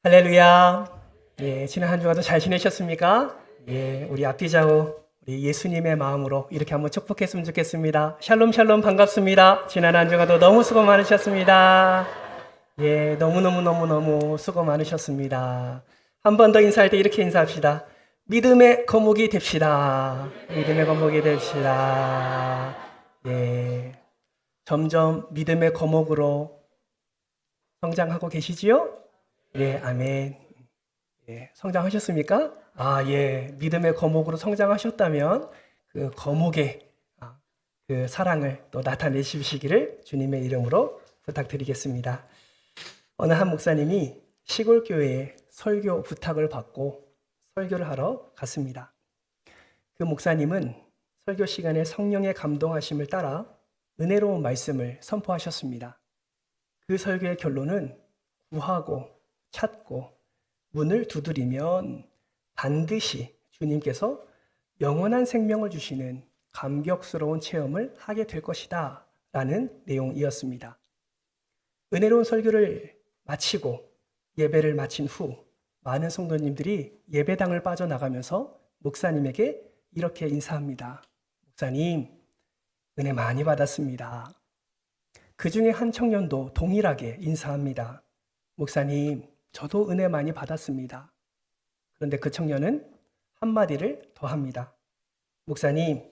할렐루야. 예, 지난 한 주간도 잘 지내셨습니까? 예, 우리 앞뒤좌우 우리 예수님의 마음으로 이렇게 한번 축복했으면 좋겠습니다. 샬롬 샬롬 반갑습니다. 지난 한 주간도 너무 수고 많으셨습니다. 예, 너무너무너무너무 수고 많으셨습니다. 한 번 더 인사할 때 이렇게 인사합시다. 믿음의 거목이 됩시다. 믿음의 거목이 됩시다. 예, 점점 믿음의 거목으로 성장하고 계시지요? 예, 아멘. 예, 성장하셨습니까? 아, 예. 믿음의 거목으로 성장하셨다면 그 거목의 그 사랑을 또 나타내시기를 주님의 이름으로 부탁드리겠습니다. 어느 한 목사님이 시골 교회에 설교 부탁을 받고 설교를 하러 갔습니다. 그 목사님은 설교 시간에 성령의 감동하심을 따라 은혜로운 말씀을 선포하셨습니다. 그 설교의 결론은 구하고 찾고 문을 두드리면 반드시 주님께서 영원한 생명을 주시는 감격스러운 체험을 하게 될 것이다 라는 내용이었습니다. 은혜로운 설교를 마치고 예배를 마친 후 많은 성도님들이 예배당을 빠져나가면서 목사님에게 이렇게 인사합니다. 목사님, 은혜 많이 받았습니다. 그 중에 한 청년도 동일하게 인사합니다. 목사님, 저도 은혜 많이 받았습니다. 그런데 그 청년은 한마디를 더 합니다. 목사님,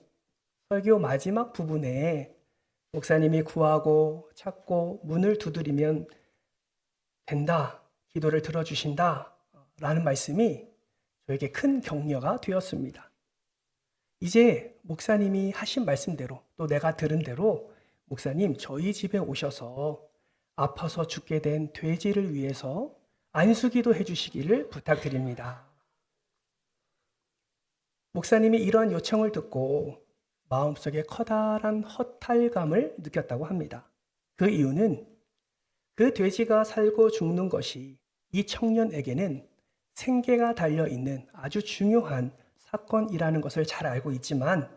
설교 마지막 부분에 목사님이 구하고 찾고 문을 두드리면 된다, 기도를 들어주신다 라는 말씀이 저에게 큰 격려가 되었습니다. 이제 목사님이 하신 말씀대로 또 내가 들은 대로 목사님 저희 집에 오셔서 아파서 죽게 된 돼지를 위해서 안수기도 해주시기를 부탁드립니다. 목사님이 이러한 요청을 듣고 마음속에 커다란 허탈감을 느꼈다고 합니다. 그 이유는 그 돼지가 살고 죽는 것이 이 청년에게는 생계가 달려있는 아주 중요한 사건이라는 것을 잘 알고 있지만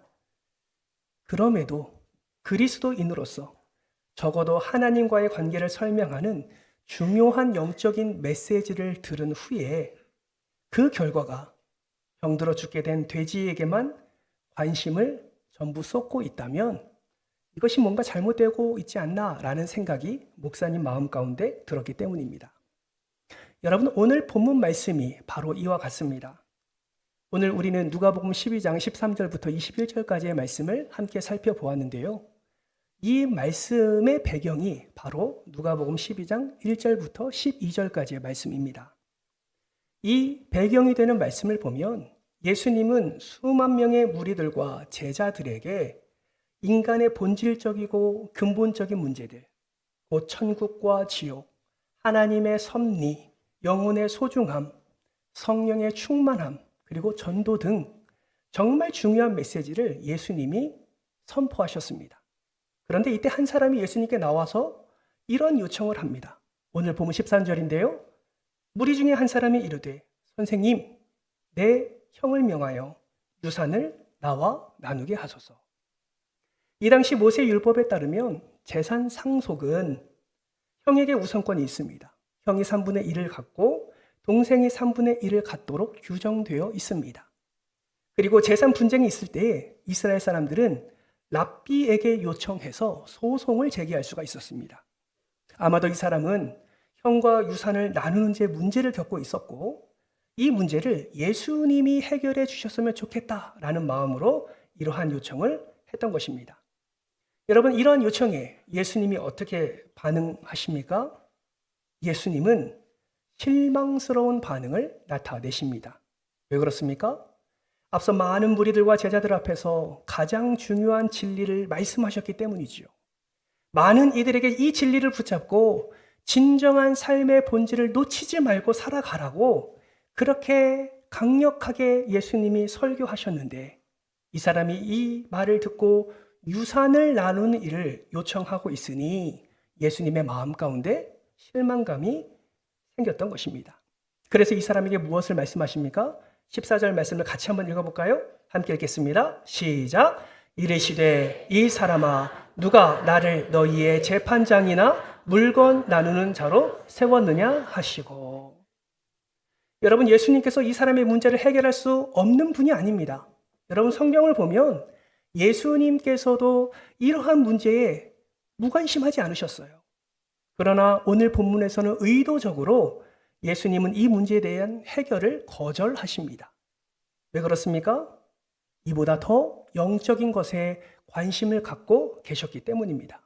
그럼에도 그리스도인으로서 적어도 하나님과의 관계를 설명하는 중요한 영적인 메시지를 들은 후에 그 결과가 병들어 죽게 된 돼지에게만 관심을 전부 쏟고 있다면 이것이 뭔가 잘못되고 있지 않나라는 생각이 목사님 마음 가운데 들었기 때문입니다. 여러분, 오늘 본문 말씀이 바로 이와 같습니다. 오늘 우리는 누가복음 12장 13절부터 21절까지의 말씀을 함께 살펴보았는데요. 이 말씀의 배경이 바로 누가복음 12장 1절부터 12절까지의 말씀입니다. 이 배경이 되는 말씀을 보면 예수님은 수만 명의 무리들과 제자들에게 인간의 본질적이고 근본적인 문제들, 곧 천국과 지옥, 하나님의 섭리, 영혼의 소중함, 성령의 충만함, 그리고 전도 등 정말 중요한 메시지를 예수님이 선포하셨습니다. 그런데 이때 한 사람이 예수님께 나와서 이런 요청을 합니다. 오늘 보면 13절인데요. 무리 중에 한 사람이 이르되 선생님, 내 형을 명하여 유산을 나와 나누게 하소서. 이 당시 모세 율법에 따르면 재산 상속은 형에게 우선권이 있습니다. 형이 3분의 1을 갖고 동생이 3분의 1을 갖도록 규정되어 있습니다. 그리고 재산 분쟁이 있을 때 이스라엘 사람들은 랍비에게 요청해서 소송을 제기할 수가 있었습니다. 아마도 이 사람은 형과 유산을 나누는 제 문제를 겪고 있었고 이 문제를 예수님이 해결해 주셨으면 좋겠다라는 마음으로 이러한 요청을 했던 것입니다. 여러분, 이러한 요청에 예수님이 어떻게 반응하십니까? 예수님은 실망스러운 반응을 나타내십니다. 왜 그렇습니까? 앞서 많은 무리들과 제자들 앞에서 가장 중요한 진리를 말씀하셨기 때문이지요. 많은 이들에게 이 진리를 붙잡고 진정한 삶의 본질을 놓치지 말고 살아가라고 그렇게 강력하게 예수님이 설교하셨는데 이 사람이 이 말을 듣고 유산을 나누는 일을 요청하고 있으니 예수님의 마음 가운데 실망감이 생겼던 것입니다. 그래서 이 사람에게 무엇을 말씀하십니까? 14절 말씀을 같이 한번 읽어볼까요? 함께 읽겠습니다. 시작! 이르시되 이 사람아 누가 나를 너희의 재판장이나 물건 나누는 자로 세웠느냐 하시고. 여러분, 예수님께서 이 사람의 문제를 해결할 수 없는 분이 아닙니다. 여러분, 성경을 보면 예수님께서도 이러한 문제에 무관심하지 않으셨어요. 그러나 오늘 본문에서는 의도적으로 예수님은 이 문제에 대한 해결을 거절하십니다. 왜 그렇습니까? 이보다 더 영적인 것에 관심을 갖고 계셨기 때문입니다.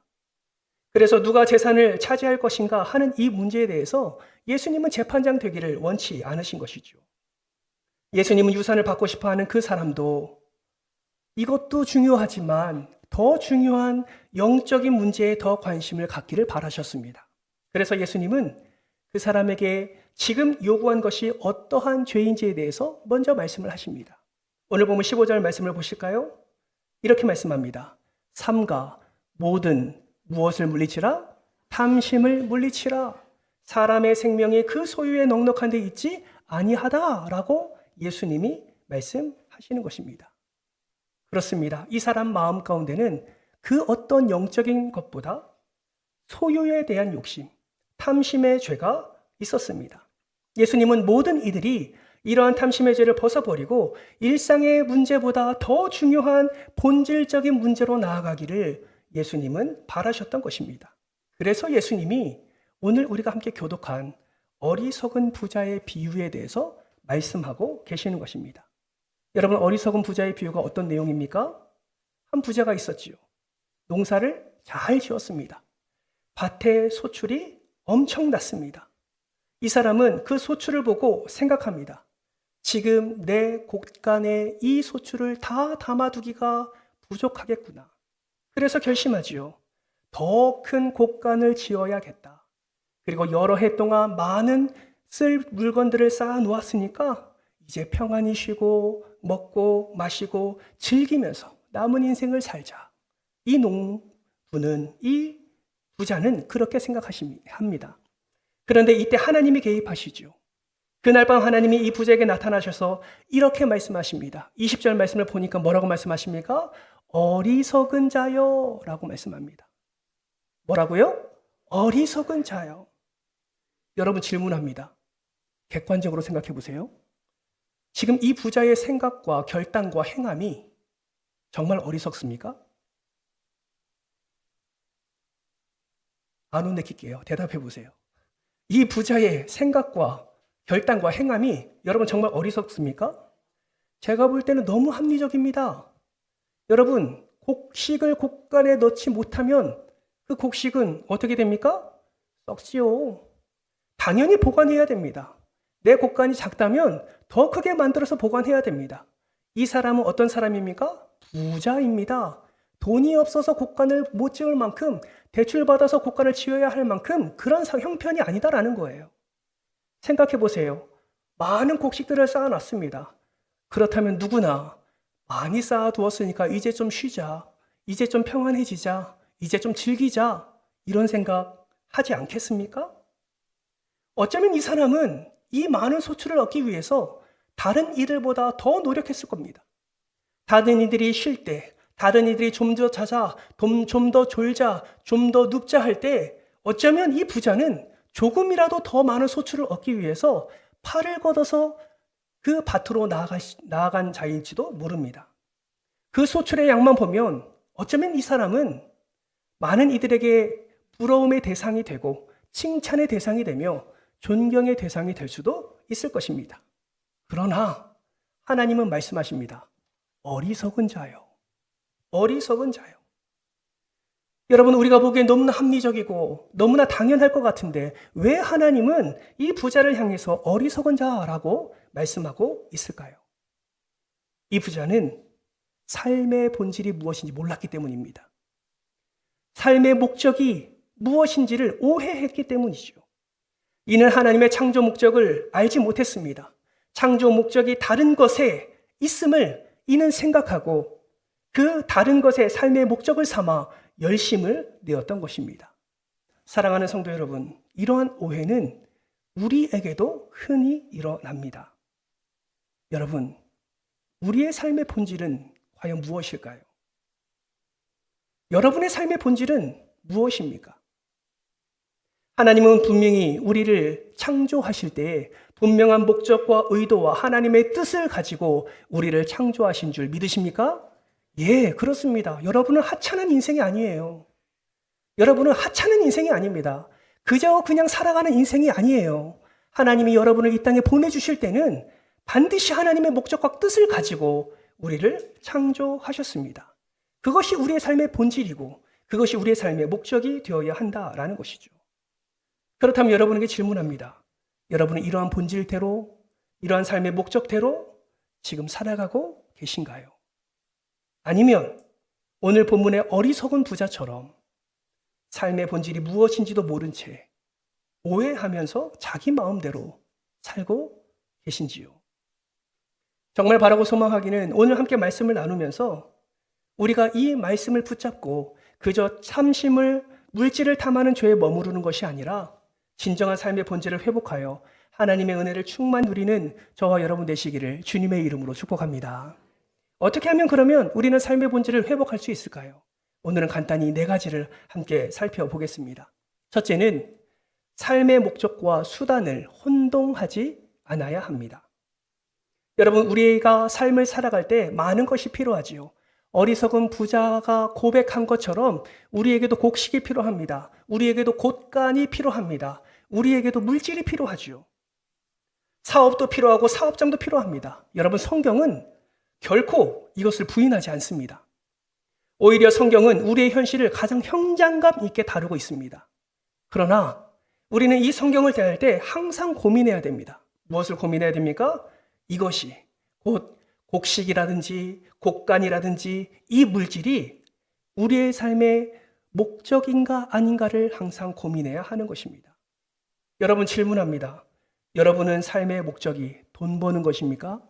그래서 누가 재산을 차지할 것인가 하는 이 문제에 대해서 예수님은 재판장 되기를 원치 않으신 것이죠. 예수님은 유산을 받고 싶어 하는 그 사람도 이것도 중요하지만 더 중요한 영적인 문제에 더 관심을 갖기를 바라셨습니다. 그래서 예수님은 그 사람에게 지금 요구한 것이 어떠한 죄인지에 대해서 먼저 말씀을 하십니다. 오늘 보면 15절 말씀을 보실까요? 이렇게 말씀합니다. 삼가 모든 무엇을 물리치라? 탐심을 물리치라. 사람의 생명이 그 소유에 넉넉한 데 있지 아니하다라고 예수님이 말씀하시는 것입니다. 그렇습니다. 이 사람 마음 가운데는 그 어떤 영적인 것보다 소유에 대한 욕심, 탐심의 죄가 있었습니다. 예수님은 모든 이들이 이러한 탐심의 죄를 벗어버리고 일상의 문제보다 더 중요한 본질적인 문제로 나아가기를 예수님은 바라셨던 것입니다. 그래서 예수님이 오늘 우리가 함께 교독한 어리석은 부자의 비유에 대해서 말씀하고 계시는 것입니다. 여러분, 어리석은 부자의 비유가 어떤 내용입니까? 한 부자가 있었지요. 농사를 잘 지었습니다. 밭에 소출이 엄청났습니다. 이 사람은 그 소출을 보고 생각합니다. 지금 내 곳간에 이 소출을 다 담아두기가 부족하겠구나. 그래서 결심하지요. 더 큰 곳간을 지어야겠다. 그리고 여러 해 동안 많은 쓸 물건들을 쌓아 놓았으니까 이제 평안히 쉬고 먹고 마시고 즐기면서 남은 인생을 살자. 이 농부는, 이 부자는 그렇게 생각합니다. 그런데 이때 하나님이 개입하시죠. 그날 밤 하나님이 이 부자에게 나타나셔서 이렇게 말씀하십니다. 20절 말씀을 보니까 뭐라고 말씀하십니까? 어리석은 자여 라고 말씀합니다. 뭐라고요? 어리석은 자여. 여러분, 질문합니다. 객관적으로 생각해 보세요. 지금 이 부자의 생각과 결단과 행함이 정말 어리석습니까? 안 혼내킬게요. 대답해 보세요. 이 부자의 생각과 결단과 행함이 여러분 정말 어리석습니까? 제가 볼 때는 너무 합리적입니다. 여러분, 곡식을 곡간에 넣지 못하면 그 곡식은 어떻게 됩니까? 썩지요. 당연히 보관해야 됩니다. 내 곡간이 작다면 더 크게 만들어서 보관해야 됩니다. 이 사람은 어떤 사람입니까? 부자입니다. 돈이 없어서 곡간을 못 지을 만큼, 대출받아서 곡간을 지어야 할 만큼 그런 형편이 아니다라는 거예요. 생각해 보세요. 많은 곡식들을 쌓아놨습니다. 그렇다면 누구나 많이 쌓아두었으니까 이제 좀 쉬자, 이제 좀 평안해지자, 이제 좀 즐기자, 이런 생각 하지 않겠습니까? 어쩌면 이 사람은 이 많은 소출을 얻기 위해서 다른 이들보다 더 노력했을 겁니다. 다른 이들이 쉴 때, 다른 이들이 좀 더 자자, 좀 더 졸자, 좀 더 눕자 할 때 어쩌면 이 부자는 조금이라도 더 많은 소출을 얻기 위해서 팔을 걷어서 그 밭으로 나아간 자일지도 모릅니다. 그 소출의 양만 보면 어쩌면 이 사람은 많은 이들에게 부러움의 대상이 되고 칭찬의 대상이 되며 존경의 대상이 될 수도 있을 것입니다. 그러나 하나님은 말씀하십니다. 어리석은 자요. 어리석은 자요. 여러분, 우리가 보기엔 너무나 합리적이고 너무나 당연할 것 같은데 왜 하나님은 이 부자를 향해서 어리석은 자라고 말씀하고 있을까요? 이 부자는 삶의 본질이 무엇인지 몰랐기 때문입니다. 삶의 목적이 무엇인지를 오해했기 때문이죠. 이는 하나님의 창조 목적을 알지 못했습니다. 창조 목적이 다른 것에 있음을 이는 생각하고 그 다른 것에 삶의 목적을 삼아 열심을 내었던 것입니다. 사랑하는 성도 여러분, 이러한 오해는 우리에게도 흔히 일어납니다. 여러분, 우리의 삶의 본질은 과연 무엇일까요? 여러분의 삶의 본질은 무엇입니까? 하나님은 분명히 우리를 창조하실 때 분명한 목적과 의도와 하나님의 뜻을 가지고 우리를 창조하신 줄 믿으십니까? 예, 그렇습니다. 여러분은 하찮은 인생이 아니에요. 여러분은 하찮은 인생이 아닙니다. 그저 그냥 살아가는 인생이 아니에요. 하나님이 여러분을 이 땅에 보내주실 때는 반드시 하나님의 목적과 뜻을 가지고 우리를 창조하셨습니다. 그것이 우리의 삶의 본질이고 그것이 우리의 삶의 목적이 되어야 한다라는 것이죠. 그렇다면 여러분에게 질문합니다. 여러분은 이러한 본질대로, 이러한 삶의 목적대로 지금 살아가고 계신가요? 아니면 오늘 본문의 어리석은 부자처럼 삶의 본질이 무엇인지도 모른 채 오해하면서 자기 마음대로 살고 계신지요? 정말 바라고 소망하기는 오늘 함께 말씀을 나누면서 우리가 이 말씀을 붙잡고 그저 참심을 물질을 탐하는 죄에 머무르는 것이 아니라 진정한 삶의 본질을 회복하여 하나님의 은혜를 충만 누리는 저와 여러분 되시기를 주님의 이름으로 축복합니다. 어떻게 하면 그러면 우리는 삶의 본질을 회복할 수 있을까요? 오늘은 간단히 4가지를 함께 살펴보겠습니다. 첫째는 삶의 목적과 수단을 혼동하지 않아야 합니다. 여러분, 우리가 삶을 살아갈 때 많은 것이 필요하지요. 어리석은 부자가 고백한 것처럼 우리에게도 곡식이 필요합니다. 우리에게도 곳간이 필요합니다. 우리에게도 물질이 필요하지요. 사업도 필요하고 사업장도 필요합니다. 여러분, 성경은 결코 이것을 부인하지 않습니다. 오히려 성경은 우리의 현실을 가장 현장감 있게 다루고 있습니다. 그러나 우리는 이 성경을 대할 때 항상 고민해야 됩니다. 무엇을 고민해야 됩니까? 이것이 곧 곡식이라든지 곡간이라든지 이 물질이 우리의 삶의 목적인가 아닌가를 항상 고민해야 하는 것입니다. 여러분, 질문합니다. 여러분은 삶의 목적이 돈 버는 것입니까?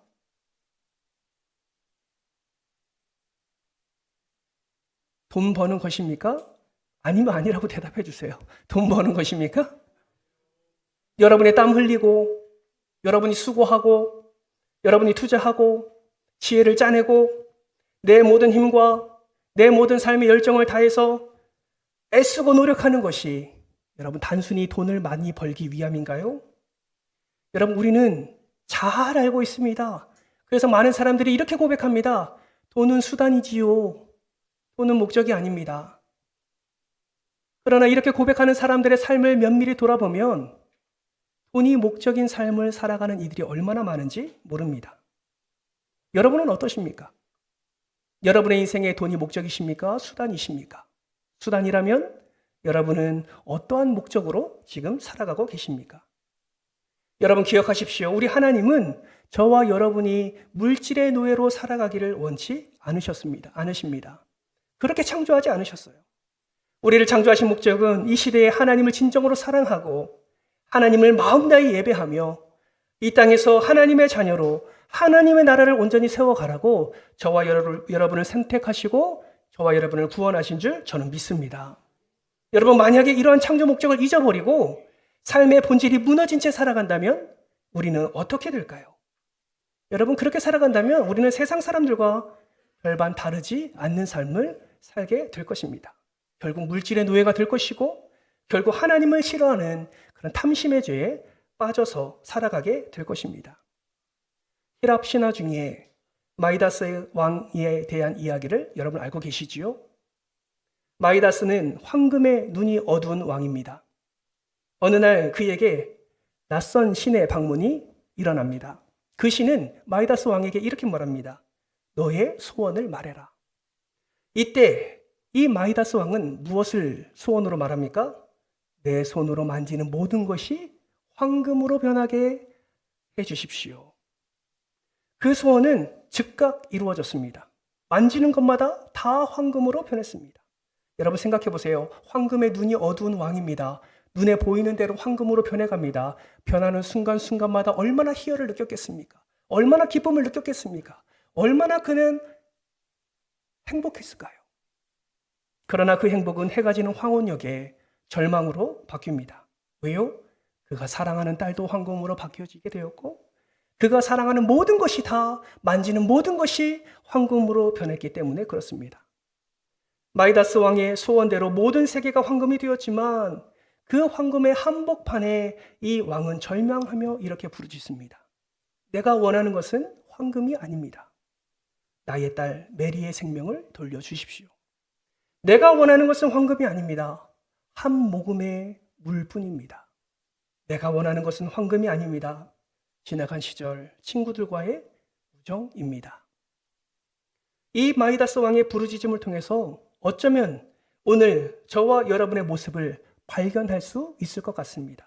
돈 버는 것입니까? 아니면 아니라고 대답해 주세요. 돈 버는 것입니까? 여러분의 땀 흘리고, 여러분이 수고하고, 여러분이 투자하고, 지혜를 짜내고, 내 모든 힘과 내 모든 삶의 열정을 다해서 애쓰고 노력하는 것이 여러분 단순히 돈을 많이 벌기 위함인가요? 여러분, 우리는 잘 알고 있습니다. 그래서 많은 사람들이 이렇게 고백합니다. 돈은 수단이지요. 돈은 목적이 아닙니다. 그러나 이렇게 고백하는 사람들의 삶을 면밀히 돌아보면 돈이 목적인 삶을 살아가는 이들이 얼마나 많은지 모릅니다. 여러분은 어떠십니까? 여러분의 인생에 돈이 목적이십니까? 수단이십니까? 수단이라면 여러분은 어떠한 목적으로 지금 살아가고 계십니까? 여러분, 기억하십시오. 우리 하나님은 저와 여러분이 물질의 노예로 살아가기를 원치 않으십니다. 그렇게 창조하지 않으셨어요. 우리를 창조하신 목적은 이 시대에 하나님을 진정으로 사랑하고 하나님을 마음 다해 예배하며 이 땅에서 하나님의 자녀로 하나님의 나라를 온전히 세워가라고 저와 여러분을 선택하시고 저와 여러분을 구원하신 줄 저는 믿습니다. 여러분, 만약에 이러한 창조 목적을 잊어버리고 삶의 본질이 무너진 채 살아간다면 우리는 어떻게 될까요? 여러분, 그렇게 살아간다면 우리는 세상 사람들과 별반 다르지 않는 삶을 살게 될 것입니다. 결국 물질의 노예가 될 것이고 결국 하나님을 싫어하는 그런 탐심의 죄에 빠져서 살아가게 될 것입니다. 히랍 신화 중에 마이다스 왕에 대한 이야기를 여러분 알고 계시지요? 마이다스는 황금의 눈이 어두운 왕입니다. 어느 날 그에게 낯선 신의 방문이 일어납니다. 그 신은 마이다스 왕에게 이렇게 말합니다. 너의 소원을 말해라. 이때 이 마이다스 왕은 무엇을 소원으로 말합니까? 내 손으로 만지는 모든 것이 황금으로 변하게 해주십시오. 그 소원은 즉각 이루어졌습니다. 만지는 것마다 다 황금으로 변했습니다. 여러분, 생각해 보세요. 황금의 눈이 어두운 왕입니다. 눈에 보이는 대로 황금으로 변해갑니다. 변하는 순간순간마다 얼마나 희열을 느꼈겠습니까? 얼마나 기쁨을 느꼈겠습니까? 얼마나 그는 행복했을까요? 그러나 그 행복은 해가 지는 황혼역에 절망으로 바뀝니다. 왜요? 그가 사랑하는 딸도 황금으로 바뀌어지게 되었고 그가 사랑하는 모든 것이 다 만지는 모든 것이 황금으로 변했기 때문에 그렇습니다. 마이다스 왕의 소원대로 모든 세계가 황금이 되었지만 그 황금의 한복판에 이 왕은 절망하며 이렇게 부르짖습니다. 내가 원하는 것은 황금이 아닙니다. 나의 딸 메리의 생명을 돌려주십시오. 내가 원하는 것은 황금이 아닙니다. 한 모금의 물뿐입니다. 내가 원하는 것은 황금이 아닙니다. 지나간 시절 친구들과의 우정입니다. 이 마이다스 왕의 부르짖음을 통해서 어쩌면 오늘 저와 여러분의 모습을 발견할 수 있을 것 같습니다.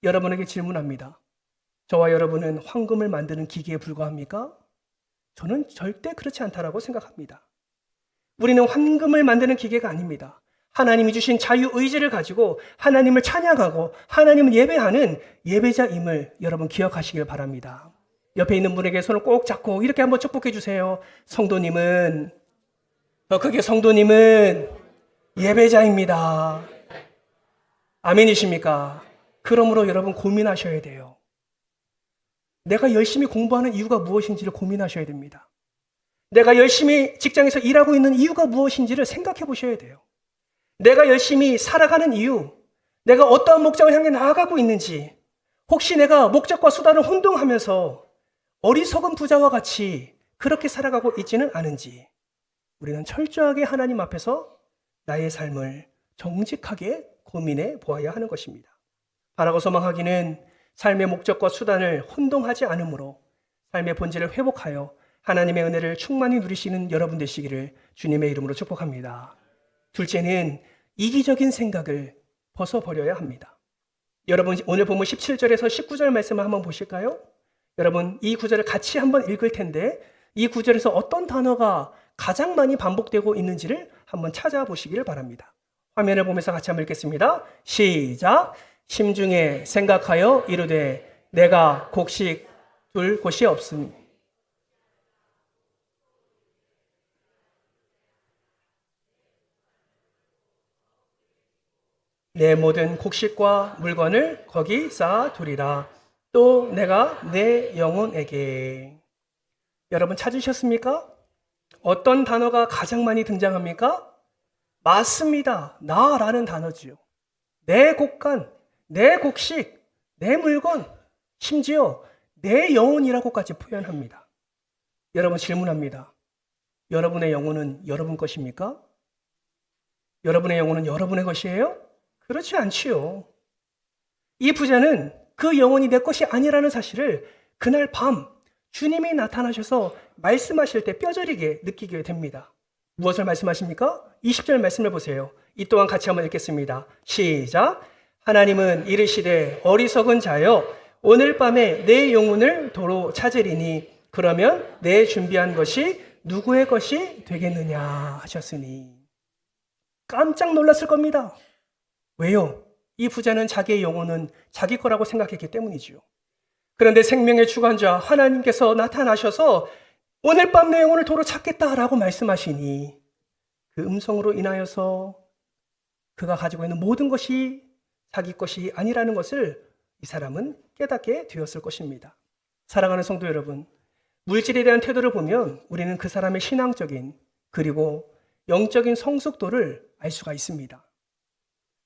여러분에게 질문합니다. 저와 여러분은 황금을 만드는 기계에 불과합니까? 저는 절대 그렇지 않다라고 생각합니다. 우리는 황금을 만드는 기계가 아닙니다. 하나님이 주신 자유의지를 가지고 하나님을 찬양하고 하나님을 예배하는 예배자임을 여러분 기억하시길 바랍니다. 옆에 있는 분에게 손을 꼭 잡고 이렇게 한번 축복해 주세요. 성도님은, 더 크게 성도님은 예배자입니다. 아멘이십니까? 그러므로 여러분 고민하셔야 돼요. 내가 열심히 공부하는 이유가 무엇인지를 고민하셔야 됩니다. 내가 열심히 직장에서 일하고 있는 이유가 무엇인지를 생각해 보셔야 돼요. 내가 열심히 살아가는 이유, 내가 어떠한 목적을 향해 나아가고 있는지, 혹시 내가 목적과 수단을 혼동하면서 어리석은 부자와 같이 그렇게 살아가고 있지는 않은지, 우리는 철저하게 하나님 앞에서 나의 삶을 정직하게 고민해 보아야 하는 것입니다. 바라고 소망하기는 삶의 목적과 수단을 혼동하지 않으므로 삶의 본질을 회복하여 하나님의 은혜를 충만히 누리시는 여러분 되시기를 주님의 이름으로 축복합니다. 둘째는 이기적인 생각을 벗어버려야 합니다. 여러분 오늘 본문 17절에서 19절 말씀을 한번 보실까요? 여러분 이 구절을 같이 한번 읽을 텐데 이 구절에서 어떤 단어가 가장 많이 반복되고 있는지를 한번 찾아보시기를 바랍니다. 화면을 보면서 같이 한번 읽겠습니다. 시작! 심중에 생각하여 이르되 내가 곡식 둘 곳이 없으니 내 모든 곡식과 물건을 거기 쌓아두리라. 또 내가 내 영혼에게. 여러분 찾으셨습니까? 어떤 단어가 가장 많이 등장합니까? 맞습니다. 나라는 단어지요. 내 곡간, 내 곡식, 내 물건, 심지어 내 영혼이라고까지 표현합니다. 여러분 질문합니다. 여러분의 영혼은 여러분 것입니까? 여러분의 영혼은 여러분의 것이에요? 그렇지 않지요. 이 부자는 그 영혼이 내 것이 아니라는 사실을 그날 밤 주님이 나타나셔서 말씀하실 때 뼈저리게 느끼게 됩니다. 무엇을 말씀하십니까? 20절 말씀을 보세요. 이 또한 같이 한번 읽겠습니다. 시작! 하나님은 이르시되 어리석은 자여 오늘 밤에 내 영혼을 도로 찾으리니 그러면 내 준비한 것이 누구의 것이 되겠느냐 하셨으니. 깜짝 놀랐을 겁니다. 왜요? 이 부자는 자기의 영혼은 자기 거라고 생각했기 때문이지요. 그런데 생명의 주관자 하나님께서 나타나셔서 오늘 밤 내 영혼을 도로 찾겠다라고 말씀하시니 그 음성으로 인하여서 그가 가지고 있는 모든 것이 자기 것이 아니라는 것을 이 사람은 깨닫게 되었을 것입니다. 사랑하는 성도 여러분, 물질에 대한 태도를 보면 우리는 그 사람의 신앙적인 그리고 영적인 성숙도를 알 수가 있습니다.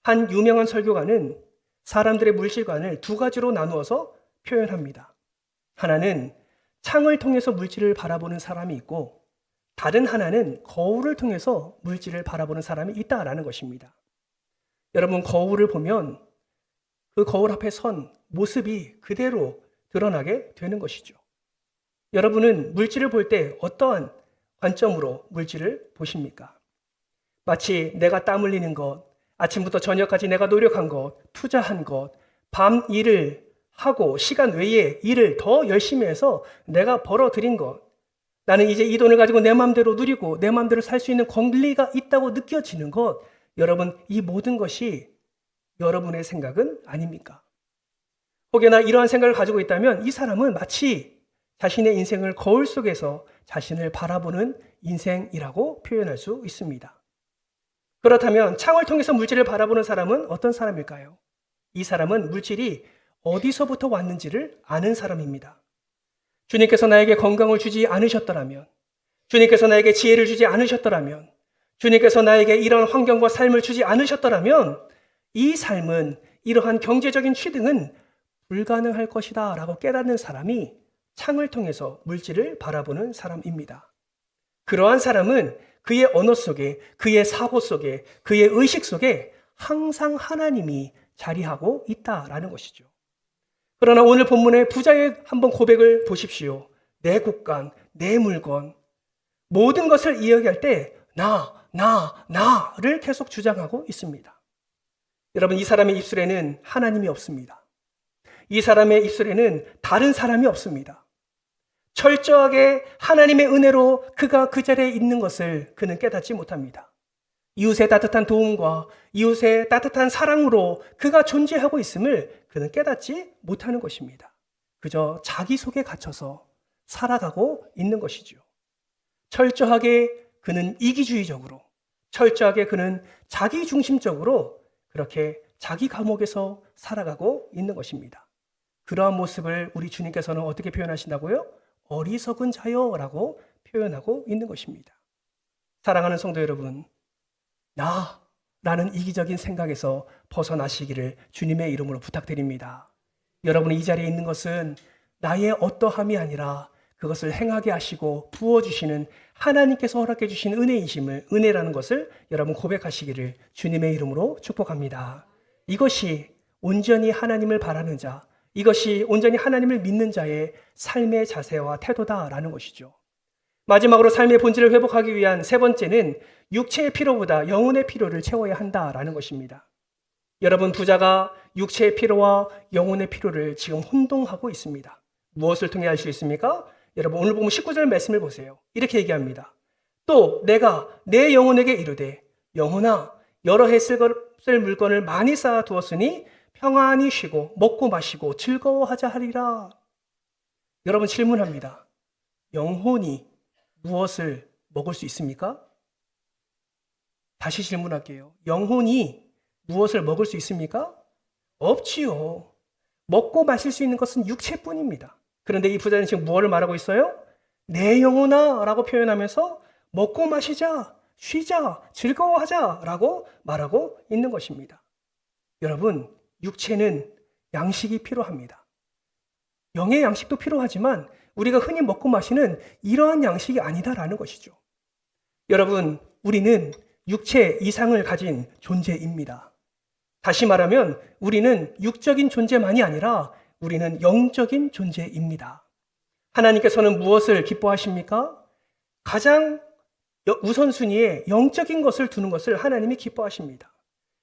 한 유명한 설교가는 사람들의 물질관을 두 가지로 나누어서 표현합니다. 하나는 창을 통해서 물질을 바라보는 사람이 있고 다른 하나는 거울을 통해서 물질을 바라보는 사람이 있다라는 것입니다. 여러분 거울을 보면 그 거울 앞에 선 모습이 그대로 드러나게 되는 것이죠. 여러분은 물질을 볼 때 어떠한 관점으로 물질을 보십니까? 마치 내가 땀 흘리는 것, 아침부터 저녁까지 내가 노력한 것, 투자한 것, 밤 일을 하고 시간 외에 일을 더 열심히 해서 내가 벌어들인 것, 나는 이제 이 돈을 가지고 내 마음대로 누리고 내 마음대로 살 수 있는 권리가 있다고 느껴지는 것, 여러분 이 모든 것이 여러분의 생각은 아닙니까? 혹여나 이러한 생각을 가지고 있다면 이 사람은 마치 자신의 인생을 거울 속에서 자신을 바라보는 인생이라고 표현할 수 있습니다. 그렇다면 창을 통해서 물질을 바라보는 사람은 어떤 사람일까요? 이 사람은 물질이 어디서부터 왔는지를 아는 사람입니다. 주님께서 나에게 건강을 주지 않으셨더라면, 주님께서 나에게 지혜를 주지 않으셨더라면, 주님께서 나에게 이런 환경과 삶을 주지 않으셨더라면 이 삶은 이러한 경제적인 취등은 불가능할 것이다 라고 깨닫는 사람이 창을 통해서 물질을 바라보는 사람입니다. 그러한 사람은 그의 언어 속에, 그의 사고 속에, 그의 의식 속에 항상 하나님이 자리하고 있다라는 것이죠. 그러나 오늘 본문의 부자의 한번 고백을 보십시오. 내 곳간, 내 물건, 모든 것을 이야기할 때 나를 계속 주장하고 있습니다. 여러분, 이 사람의 입술에는 하나님이 없습니다. 이 사람의 입술에는 다른 사람이 없습니다. 철저하게 하나님의 은혜로 그가 그 자리에 있는 것을 그는 깨닫지 못합니다. 이웃의 따뜻한 도움과 이웃의 따뜻한 사랑으로 그가 존재하고 있음을 그는 깨닫지 못하는 것입니다. 그저 자기 속에 갇혀서 살아가고 있는 것이죠. 철저하게 그는 이기주의적으로, 철저하게 그는 자기중심적으로 그렇게 자기 감옥에서 살아가고 있는 것입니다. 그러한 모습을 우리 주님께서는 어떻게 표현하신다고요? 어리석은 자여라고 표현하고 있는 것입니다. 사랑하는 성도 여러분, 나라는 이기적인 생각에서 벗어나시기를 주님의 이름으로 부탁드립니다. 여러분이 이 자리에 있는 것은 나의 어떠함이 아니라 그것을 행하게 하시고 부어주시는 하나님께서 허락해 주신 은혜라는 것을 여러분 고백하시기를 주님의 이름으로 축복합니다. 이것이 온전히 하나님을 바라는 자, 이것이 온전히 하나님을 믿는 자의 삶의 자세와 태도다라는 것이죠. 마지막으로 삶의 본질을 회복하기 위한 세 번째는 육체의 필요보다 영혼의 필요를 채워야 한다라는 것입니다. 여러분, 부자가 육체의 필요와 영혼의 필요를 지금 혼동하고 있습니다. 무엇을 통해 알 수 있습니까? 여러분, 오늘 보면 19절 말씀을 보세요. 이렇게 얘기합니다. 또 내가 내 영혼에게 이르되 영혼아, 여러 해 쓸 물건을 많이 쌓아 두었으니 평안히 쉬고 먹고 마시고 즐거워하자 하리라. 여러분, 질문합니다. 영혼이 무엇을 먹을 수 있습니까? 다시 질문할게요. 영혼이 무엇을 먹을 수 있습니까? 없지요. 먹고 마실 수 있는 것은 육체뿐입니다. 그런데 이 부자는 지금 무엇을 말하고 있어요? 내 영혼아 라고 표현하면서 먹고 마시자, 쉬자, 즐거워하자 라고 말하고 있는 것입니다. 여러분, 육체는 양식이 필요합니다. 영의 양식도 필요하지만 우리가 흔히 먹고 마시는 이러한 양식이 아니다라는 것이죠. 여러분, 우리는 육체 이상을 가진 존재입니다. 다시 말하면 우리는 육적인 존재만이 아니라 우리는 영적인 존재입니다. 하나님께서는 무엇을 기뻐하십니까? 가장 우선순위에 영적인 것을 두는 것을 하나님이 기뻐하십니다.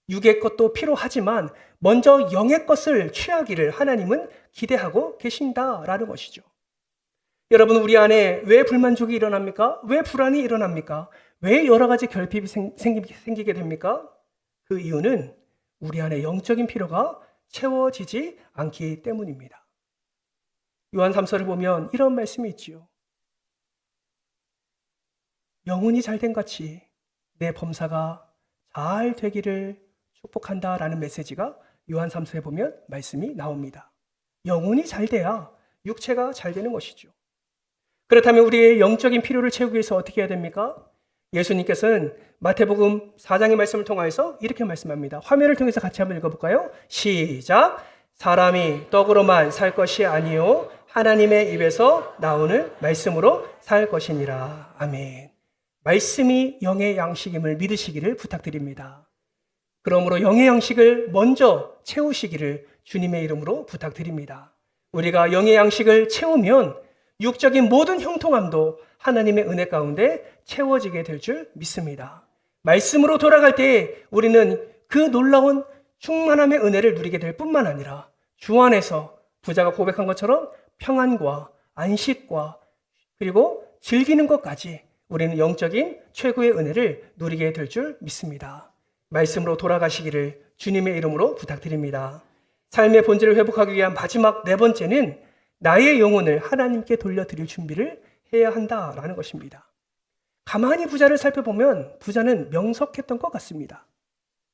육의 것도 필요하지만 먼저 영의 것을 취하기를 하나님은 기대하고 계신다라는 것이죠. 여러분, 우리 안에 왜 불만족이 일어납니까? 왜 불안이 일어납니까? 왜 여러 가지 결핍이 생기게 됩니까? 그 이유는 우리 안에 영적인 필요가 채워지지 않기 때문입니다. 요한 3서를 보면 이런 말씀이 있지요. 영혼이 잘된 같이 내 범사가 잘 되기를 축복한다라는 메시지가 요한 3서에 보면 말씀이 나옵니다. 영혼이 잘 돼야 육체가 잘 되는 것이죠. 그렇다면 우리의 영적인 필요를 채우기 위해서 어떻게 해야 됩니까? 예수님께서는 마태복음 4장의 말씀을 통하여서 이렇게 말씀합니다. 화면을 통해서 같이 한번 읽어볼까요? 시작! 사람이 떡으로만 살 것이 아니요 하나님의 입에서 나오는 말씀으로 살 것이니라. 아멘. 말씀이 영의 양식임을 믿으시기를 부탁드립니다. 그러므로 영의 양식을 먼저 채우시기를 주님의 이름으로 부탁드립니다. 우리가 영의 양식을 채우면 육적인 모든 형통함도 하나님의 은혜 가운데 채워지게 될 줄 믿습니다. 말씀으로 돌아갈 때 우리는 그 놀라운 충만함의 은혜를 누리게 될 뿐만 아니라 주 안에서 부자가 고백한 것처럼 평안과 안식과 그리고 즐기는 것까지 우리는 영적인 최고의 은혜를 누리게 될 줄 믿습니다. 말씀으로 돌아가시기를 주님의 이름으로 부탁드립니다. 삶의 본질을 회복하기 위한 마지막 네 번째는 나의 영혼을 하나님께 돌려드릴 준비를 해야 한다라는 것입니다. 가만히 부자를 살펴보면 부자는 명석했던 것 같습니다.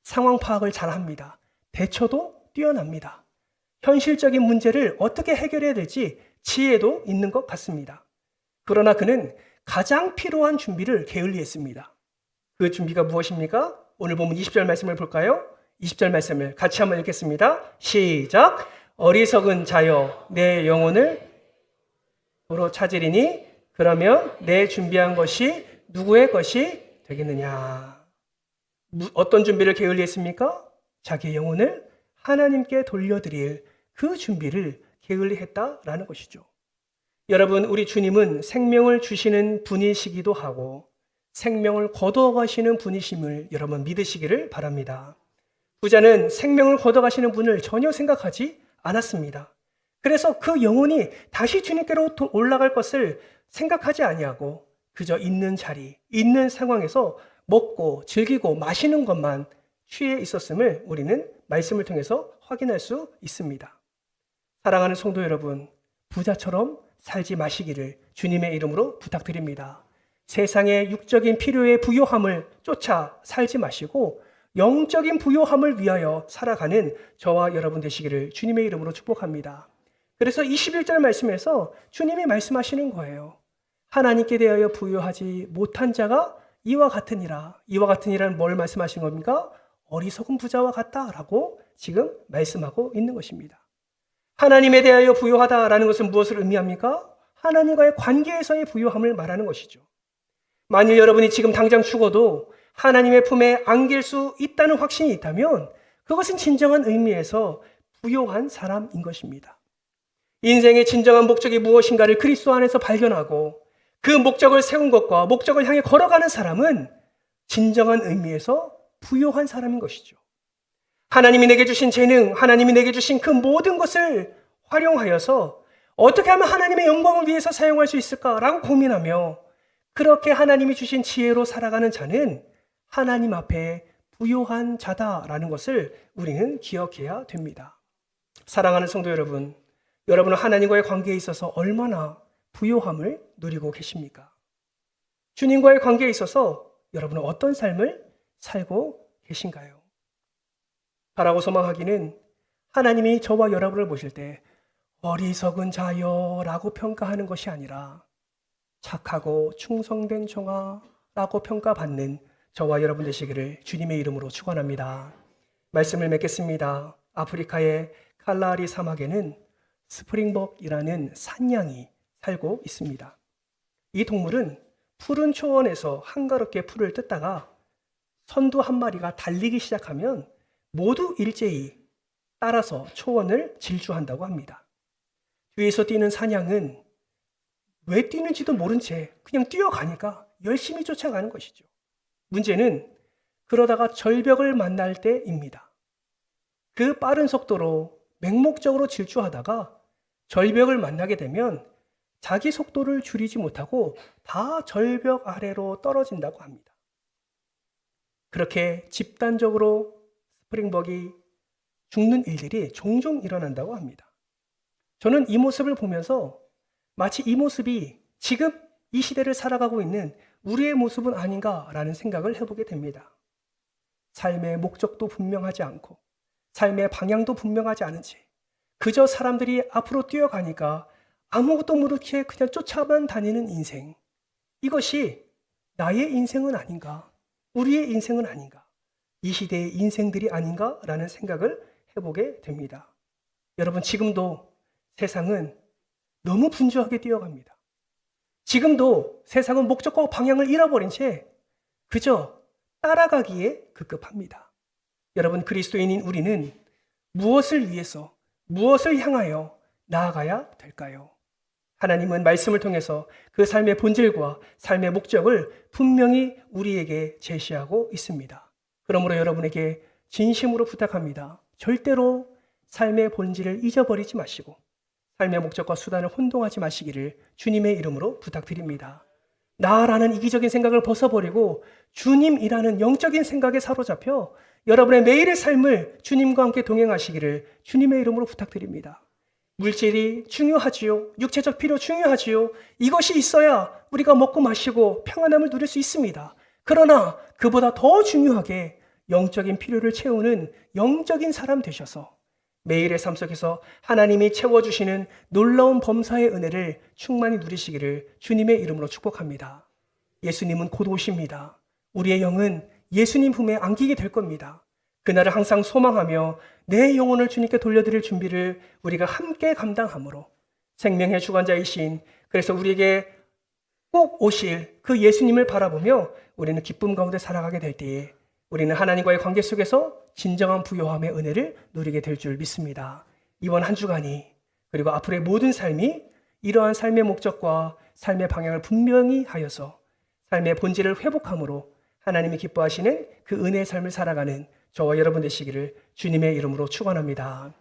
상황 파악을 잘합니다. 대처도 뛰어납니다. 현실적인 문제를 어떻게 해결해야 될지 지혜도 있는 것 같습니다. 그러나 그는 가장 필요한 준비를 게을리했습니다. 그 준비가 무엇입니까? 오늘 보면 20절 말씀을 볼까요? 20절 말씀을 같이 한번 읽겠습니다. 시작. 어리석은 자여 내 영혼을 도로 찾으리니 그러면 내 준비한 것이 누구의 것이 되겠느냐. 어떤 준비를 게을리했습니까? 자기의 영혼을 하나님께 돌려드릴 그 준비를 게을리했다라는 것이죠. 여러분, 우리 주님은 생명을 주시는 분이시기도 하고 생명을 거둬가시는 분이심을 여러분 믿으시기를 바랍니다. 부자는 생명을 거둬가시는 분을 전혀 생각하지 않았습니다. 그래서 그 영혼이 다시 주님께로 올라갈 것을 생각하지 아니하고 그저 있는 자리, 있는 상황에서 먹고 즐기고 마시는 것만 취해 있었음을 우리는 말씀을 통해서 확인할 수 있습니다. 사랑하는 성도 여러분, 부자처럼 살지 마시기를 주님의 이름으로 부탁드립니다. 세상의 육적인 필요의 부요함을 쫓아 살지 마시고 영적인 부요함을 위하여 살아가는 저와 여러분 되시기를 주님의 이름으로 축복합니다. 그래서 21절 말씀에서 주님이 말씀하시는 거예요. 하나님께 대하여 부요하지 못한 자가 이와 같으니라. 이와 같으니라는 뭘 말씀하신 겁니까? 어리석은 부자와 같다라고 지금 말씀하고 있는 것입니다. 하나님에 대하여 부요하다라는 것은 무엇을 의미합니까? 하나님과의 관계에서의 부요함을 말하는 것이죠. 만일 여러분이 지금 당장 죽어도 하나님의 품에 안길 수 있다는 확신이 있다면 그것은 진정한 의미에서 부요한 사람인 것입니다. 인생의 진정한 목적이 무엇인가를 그리스도 안에서 발견하고 그 목적을 세운 것과 목적을 향해 걸어가는 사람은 진정한 의미에서 부요한 사람인 것이죠. 하나님이 내게 주신 재능, 하나님이 내게 주신 그 모든 것을 활용하여서 어떻게 하면 하나님의 영광을 위해서 사용할 수 있을까라고 고민하며 그렇게 하나님이 주신 지혜로 살아가는 자는 하나님 앞에 부요한 자다라는 것을 우리는 기억해야 됩니다. 사랑하는 성도 여러분, 여러분은 하나님과의 관계에 있어서 얼마나 부요함을 누리고 계십니까? 주님과의 관계에 있어서 여러분은 어떤 삶을 살고 계신가요? 바라고 소망하기는 하나님이 저와 여러분을 보실 때 어리석은 자여라고 평가하는 것이 아니라 착하고 충성된 종아라고 평가받는 저와 여러분 되시기를 주님의 이름으로 축원합니다. 말씀을 맺겠습니다. 아프리카의 칼라리 사막에는 스프링벅이라는 산양이 살고 있습니다. 이 동물은 푸른 초원에서 한가롭게 풀을 뜯다가 선두 한 마리가 달리기 시작하면 모두 일제히 따라서 초원을 질주한다고 합니다. 뒤에서 뛰는 산양은 왜 뛰는지도 모른 채 그냥 뛰어가니까 열심히 쫓아가는 것이죠. 문제는 그러다가 절벽을 만날 때입니다. 그 빠른 속도로 맹목적으로 질주하다가 절벽을 만나게 되면 자기 속도를 줄이지 못하고 다 절벽 아래로 떨어진다고 합니다. 그렇게 집단적으로 스프링벅이 죽는 일들이 종종 일어난다고 합니다. 저는 이 모습을 보면서 마치 이 모습이 지금 이 시대를 살아가고 있는 우리의 모습은 아닌가라는 생각을 해보게 됩니다. 삶의 목적도 분명하지 않고 삶의 방향도 분명하지 않은 채 그저 사람들이 앞으로 뛰어가니까 아무것도 모르게 그냥 쫓아만 다니는 인생. 이것이 나의 인생은 아닌가? 우리의 인생은 아닌가? 이 시대의 인생들이 아닌가라는 생각을 해보게 됩니다. 여러분, 지금도 세상은 너무 분주하게 뛰어갑니다. 지금도 세상은 목적과 방향을 잃어버린 채 그저 따라가기에 급급합니다. 여러분, 그리스도인인 우리는 무엇을 위해서, 무엇을 향하여 나아가야 될까요? 하나님은 말씀을 통해서 그 삶의 본질과 삶의 목적을 분명히 우리에게 제시하고 있습니다. 그러므로 여러분에게 진심으로 부탁합니다. 절대로 삶의 본질을 잊어버리지 마시고 삶의 목적과 수단을 혼동하지 마시기를 주님의 이름으로 부탁드립니다. 나라는 이기적인 생각을 벗어버리고 주님이라는 영적인 생각에 사로잡혀 여러분의 매일의 삶을 주님과 함께 동행하시기를 주님의 이름으로 부탁드립니다. 물질이 중요하지요. 육체적 필요 중요하지요. 이것이 있어야 우리가 먹고 마시고 평안함을 누릴 수 있습니다. 그러나 그보다 더 중요하게 영적인 필요를 채우는 영적인 사람 되셔서 매일의 삶 속에서 하나님이 채워주시는 놀라운 범사의 은혜를 충만히 누리시기를 주님의 이름으로 축복합니다. 예수님은 곧 오십니다. 우리의 영은 예수님 품에 안기게 될 겁니다. 그날을 항상 소망하며 내 영혼을 주님께 돌려드릴 준비를 우리가 함께 감당함으로 생명의 주관자이신, 그래서 우리에게 꼭 오실 그 예수님을 바라보며 우리는 기쁨 가운데 살아가게 될 때에 우리는 하나님과의 관계 속에서 진정한 부요함의 은혜를 누리게 될 줄 믿습니다. 이번 한 주간이, 그리고 앞으로의 모든 삶이 이러한 삶의 목적과 삶의 방향을 분명히 하여서 삶의 본질을 회복함으로 하나님이 기뻐하시는 그 은혜의 삶을 살아가는 저와 여러분 되시기를 주님의 이름으로 축원합니다.